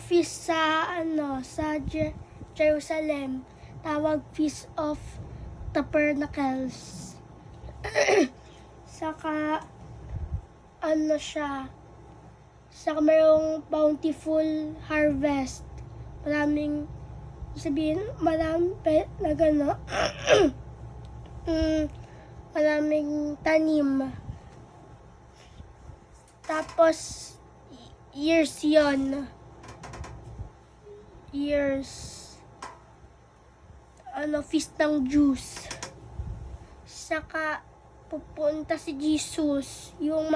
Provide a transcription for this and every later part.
feast sa Jerusalem, tawag Feast of Tabernacles. Saka saka mayroong bountiful harvest. Maraming maraming tanim. Tapos years feast ng Jews. Saka pupunta si Jesus, yung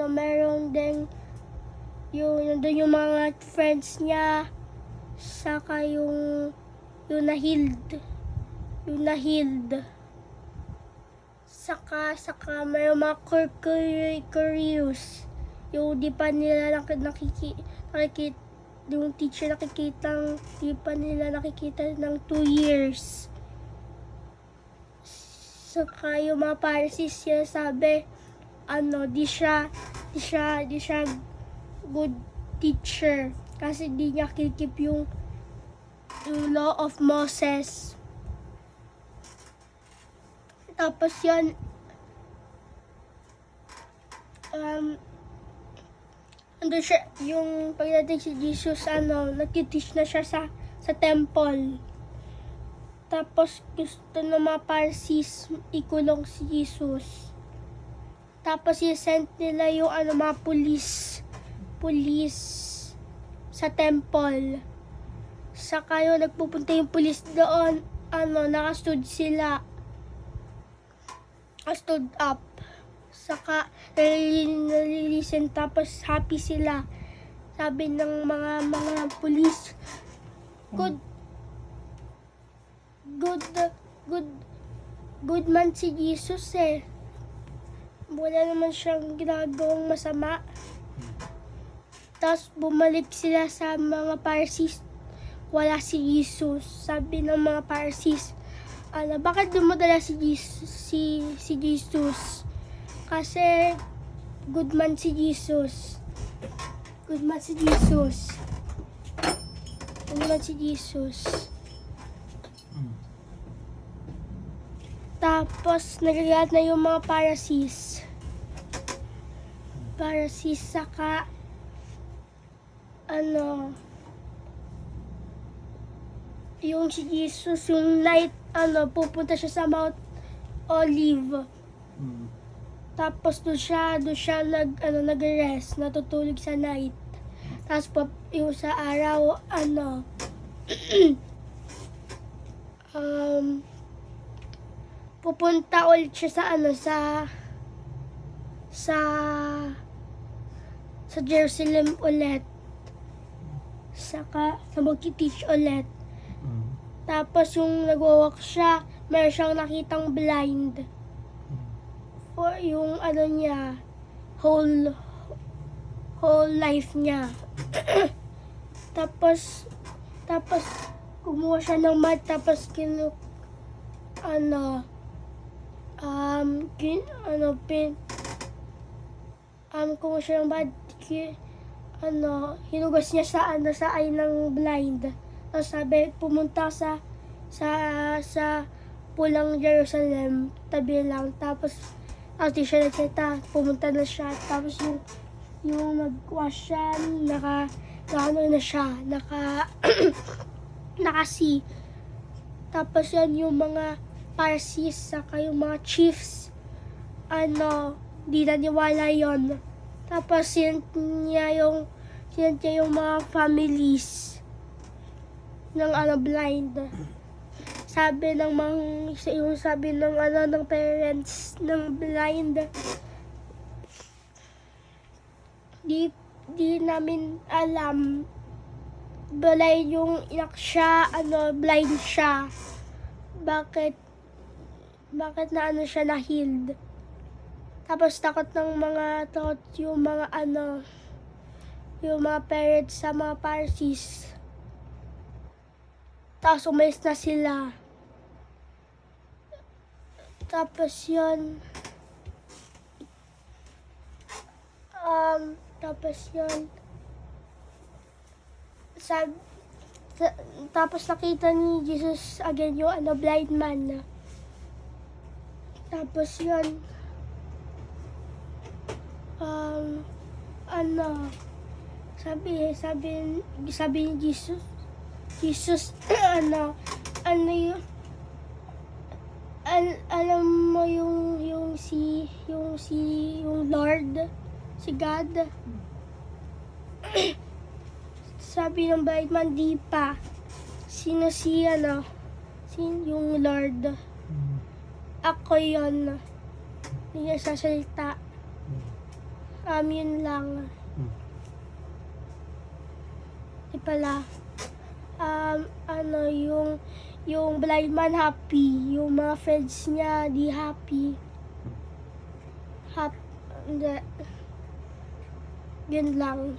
meron ding yung mga friends niya, saka yung na-healed, saka may mga curious, yung di pa nila nakikita, yung teacher di pa nila nakikita ng 2 years. Saka yung mga Pharisees siya sabi, di siya good teacher kasi di niya kikip yung law of Moses. Tapos yan, ando siya, yung pagdating si Jesus, nagtiteach na siya sa temple. Tapos gusto ng mga Pharisees ikulong si Jesus. Tapos i-send nila yung mga police sa temple. Saka yung nagpupunta yung police doon, nakastood up. Saka nalilisen, tapos happy sila. Sabi ng mga police, good man si Jesus eh. Wala naman siyang ginagawang masama. Tapos bumalik sila sa mga Pharisees, wala si Jesus. Sabi ng mga Pharisees, bakit dumadala si Jesus? Kasi good man si Jesus. Tapos nagagalit na yung mga Pharisees, saka yung si Jesus, yung night, pupunta siya sa Mount Olive. Tapos doon siya nag-rest, natutulog sa night. Tapos yung sa araw, pupunta ulit siya sa Jerusalem ulit. Saka magti-teach ulit. Tapos yung nagwawalk siya, meron siyang nakitang blind. O yung niya, whole life niya. tapos kumuha siya ng mat, tapos kumuha siya ng mat, hinugas niya sa eye ng blind. Tapos sabi, pumunta sa pulang Jerusalem, tabi lang. Tapos di siya nagsalita, pumunta na siya. Tapos yung nag-wash siya, naka-see. Tapos yan yung mga Pharisees, saka yung mga chiefs, di naniwala yon. Tapos sinend niya yung mga families ng blind. Sabi ng parents ng blind, di namin alam, balay yung inak siya, blind siya. Bakit na siya na-healed? Tapos takot yung mga parents sa mga Pharisees. Tapos umalis na sila. Tapos yun, Tapos yun, sab, tapos nakita ni Jesus again yung blind man. Tapos yun, sabi ni Jesus, yun, alam mo yung Lord, si God. Sabi ng blind man, di pa. Sino yung Lord? Ako yun. Hindi niya sasalita. Yun lang. Di pala. Yung blind man happy. Yung mga friends niya di happy. Hindi. Yun lang.